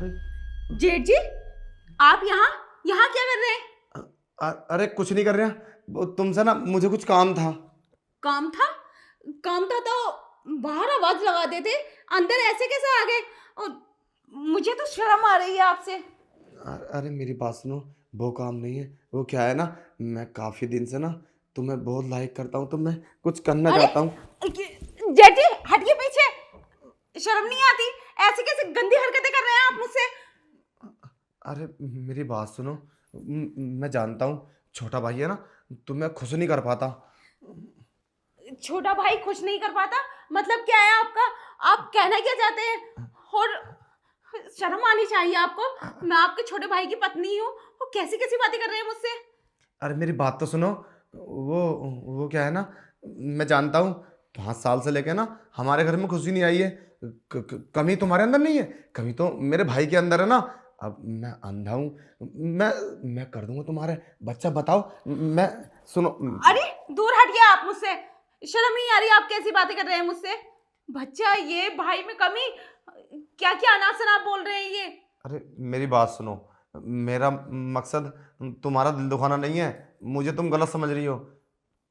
अरे जेठ जी, आप यहाँ यहाँ क्या कर रहे हैं? अरे कुछ नहीं कर रहा। वो तुमसे ना मुझे कुछ काम था। काम था? काम था तो बाहर आवाज लगा देते, अंदर ऐसे कैसे आ गए? और मुझे तो शर्म आ रही है आपसे। अरे मेरी बात सुनो। वो काम नहीं है। वो क्या है ना, मैं काफी दिन से ना तुम्हें बहुत लाइक करता हूँ, तो मैं कुछ करना अरे चाहता हूँ। जेठ जी, हटिए पीछे। शर्म नहीं आती? ऐसे कैसे गंदी हरकतें कर रहे हैं आप मुझसे? अरे मेरी बात सुनो। मैं जानता हूँ छोटा भाई है ना, तुम्हें खुश नहीं कर पाता। छोटा भाई खुश नहीं कर पाता? मतलब क्या है आपका? आप कहना क्या चाहते हैं? और शर्म आनी चाहिए आपको। मैं आपके छोटे भाई की पत्नी हूँ। वो कैसी कैसी बातें कर रहे हैं मुझसे? अरे मेरी बात तो सुनो। वो वो क्या है ना, मैं जानता हूँ 5 साल से लेके ना हमारे घर में खुशी नहीं आई है। कमी तुम्हारे अंदर नहीं है, कमी तो मेरे भाई के अंदर है ना। अब मैं अंधा हूँ। मैं कर दूंगा तुम्हारे बच्चा, बताओ। मैं सुनो। अरे दूर हटिए आप मुझसे। शर्म नहीं आ रही? आप कैसी बातें कर रहे हैं मुझसे? बच्चा, ये भाई में कमी? क्या क्या अनाप शनाप बोल रहे हैं ये? अरे मेरी बात सुनो। मेरा मकसद तुम्हारा दिल दुखाना नहीं है। मुझे तुम गलत समझ रही हो।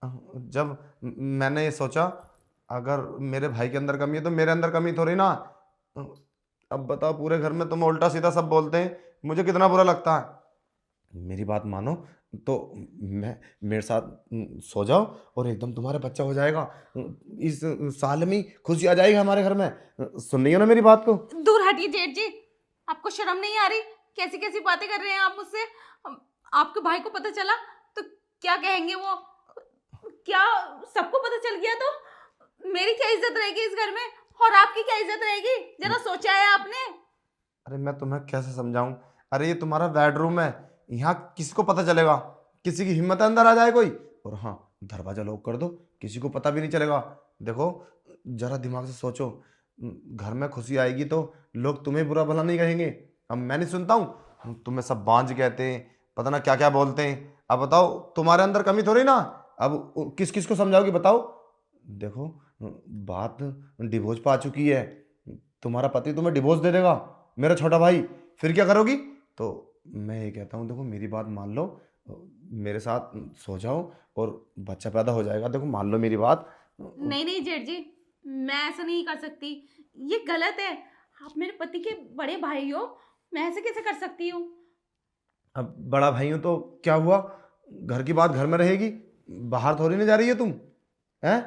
जब मैंने ये सोचा, अगर मेरे भाई के अंदर कमी है तो मेरे अंदर कमी थोड़ी ना। अब बताओ, पूरे घर में तुम उल्टा सीधा सब बोलते हैं, मुझे कितना बुरा लगता है। मेरी बात मानो तो मैं मेरे साथ सो जाओ और एकदम तुम्हारा बच्चा हो जाएगा। इस साल में ही खुशी आ जाएगी हमारे घर में। सुन रही हो ना मेरी बात को? दूर हटिए जेठ जी। आपको शर्म नहीं आ रही? कैसी कैसी बातें कर रहे हैं आप मुझसे? आपके भाई को पता चला तो क्या कहेंगे वो? क्या सबको पता चल गया तो मेरी क्या इज्जत रहेगी इस घर में? और आपकी क्या इज्जत रहेगी? जरा सोचा है आपने? अरे मैं तुम्हें कैसे समझाऊं। अरे ये तुम्हारा बेडरूम है, यहाँ किसी को पता चलेगा? किसी की हिम्मत है अंदर आ जाए कोई? और हाँ, दरवाजा लॉक कर दो, किसी को पता भी नहीं चलेगा। देखो, जरा दिमाग से सोचो। घर में खुशी आएगी तो लोग तुम्हें बुरा भला नहीं कहेंगे। अब मैं नहीं सुनता हूँ, तुम्हें सब बांझ कहते हैं, पता ना क्या क्या बोलते हैं। अब बताओ, तुम्हारे अंदर कमी थोड़ी ना। अब किस किस को समझाओगी बताओ? देखो, बात डिवोर्स पा चुकी है। तुम्हारा पति तुम्हें डिवोर्स दे देगा, मेरा छोटा भाई, फिर क्या करोगी? तो मैं ये कहता हूँ, देखो मेरी बात मान लो, मेरे साथ सो जाओ और बच्चा पैदा हो जाएगा। देखो मान लो मेरी बात। नहीं नहीं जेठ जी, मैं ऐसा नहीं कर सकती। ये गलत है। आप मेरे पति के बड़े भाई हो, मैं ऐसे कैसे कर सकती हूँ? अब बड़ा भाई हूं तो क्या हुआ, घर की बात घर में रहेगी, बाहर थोड़ी ना जा रही है तुम, हैं?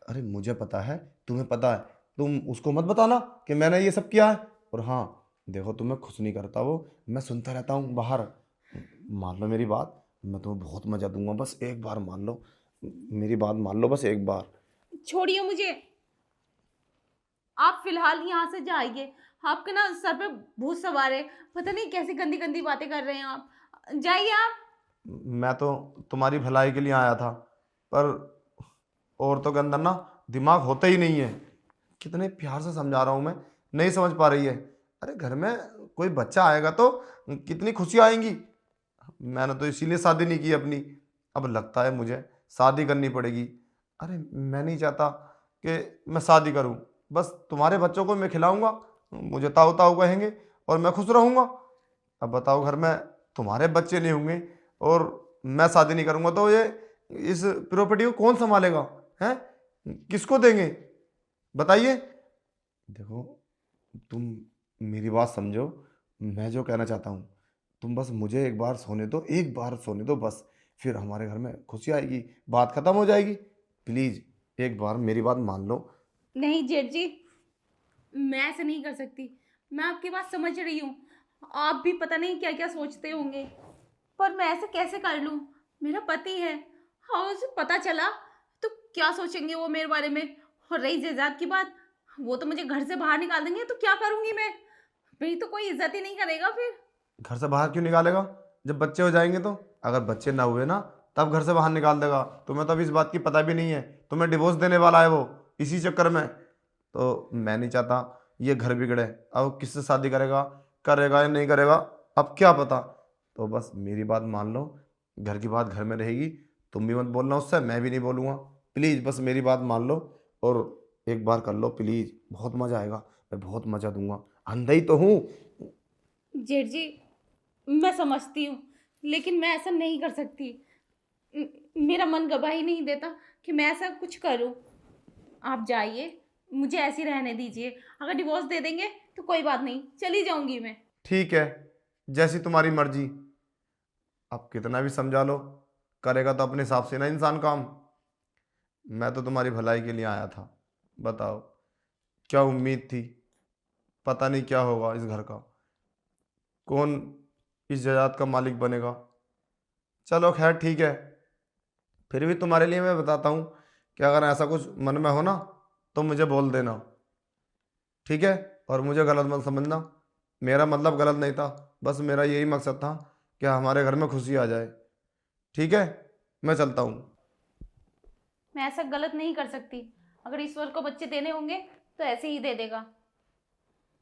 अरे मुझे पता है, तुम्हें पता है। तुम उसको मत बताना कि मैंने ये सब किया है। और हाँ, देखो तुम्हें खुश नहीं करता वो, मैं सुनता रहता हूँ बाहर। मान लो मेरी बात, मैं तुम्हें बहुत मजा दूंगा, बस एक बार मान लो। मेरी बात मान लो बस एक बार। छोड़िए मुझे। आप फिलहाल यहाँ से जाइए। आपके ना सर पे भूत सवार है। पता नहीं कैसी गंदी गंदी बातें कर रहे हैं आप। जाइए आप। मैं तो तुम्हारी भलाई के लिए आया था, पर औरतों के अंदर ना दिमाग होता ही नहीं है। कितने प्यार से समझा रहा हूँ मैं, नहीं समझ पा रही है। अरे घर में कोई बच्चा आएगा तो कितनी खुशी आएंगी। मैंने तो इसीलिए शादी नहीं की अपनी, अब लगता है मुझे शादी करनी पड़ेगी। अरे मैं नहीं चाहता कि मैं शादी करूं, बस तुम्हारे बच्चों को मैं खिलाऊंगा, मुझे ताऊ ताऊ कहेंगे और मैं खुश रहूंगा। अब बताओ, घर में तुम्हारे बच्चे नहीं होंगे और मैं शादी नहीं करूंगा तो ये इस प्रॉपर्टी को कौन संभालेगा? हैं? किसको देंगे? बताइए। देखो, तुम मेरी बात समझो, मैं जो कहना चाहता हूँ, तुम बस मुझे एक बार सोने दो, एक बार सोने दो बस, फिर हमारे घर में खुशी आएगी, बात खत्म हो जाएगी। प्लीज एक बार मेरी बात मान लो। नहीं जेठ जी, मैं ऐसे नहीं कर सकती। मैं आपकी बात समझ रही हूँ। आप भी पता नहीं क्या क्या सोचते होंगे, पर मैं ऐसे कैसे कर लूँ? मेरा पति है, और उसे पता चला तो क्या सोचेंगे वो मेरे बारे में? और रही जायदाद की बात, वो तो मुझे घर से बाहर निकाल देंगे, तो क्या करूंगी मैं? मेरी तो कोई इज्जत ही नहीं करेगा फिर। घर से बाहर क्यों निकालेगा? जब बच्चे हो जाएंगे तो, अगर बच्चे ना हुए ना तब घर से बाहर निकाल देगा। तुम्हें तो अभी इस बात की पता भी नहीं है, तुम्हें डिवोर्स देने वाला है वो, इसी चक्कर में। तो मैं नहीं चाहता ये घर बिगड़े। अब किससे शादी करेगा, करेगा या नहीं करेगा, अब क्या पता। तो बस मेरी बात मान लो, घर की बात घर में रहेगी। तुम भी मत बोलना उससे, मैं भी नहीं बोलूँगा। प्लीज़ बस मेरी बात मान लो और एक बार कर लो प्लीज़, बहुत मज़ा आएगा, मैं बहुत मज़ा दूंगा। अंधा ही तो हूँ। जेठ जी, मैं समझती हूँ, लेकिन मैं ऐसा नहीं कर सकती। मेरा मन गवाही नहीं देता कि मैं ऐसा कुछ करूँ। आप जाइए, मुझे ऐसे ही रहने दीजिए। अगर डिवोर्स दे देंगे तो कोई बात नहीं, चली जाऊंगी मैं। ठीक है, जैसी तुम्हारी मर्जी। अब कितना भी समझा लो, करेगा तो अपने हिसाब से ना इंसान काम। मैं तो तुम्हारी भलाई के लिए आया था। बताओ, क्या उम्मीद थी? पता नहीं क्या होगा इस घर का, कौन इस जायदाद का मालिक बनेगा। चलो खैर ठीक है, फिर भी तुम्हारे लिए मैं बताता हूँ कि अगर ऐसा कुछ मन में हो ना तो मुझे बोल देना, ठीक है? और मुझे गलत मत समझना, मेरा मतलब गलत नहीं था, बस मेरा यही मकसद था कि हमारे घर में खुशी आ जाए। ठीक है, मैं चलता हूँ। मैं ऐसा गलत नहीं कर सकती। अगर ईश्वर को बच्चे देने होंगे तो ऐसे ही दे देगा।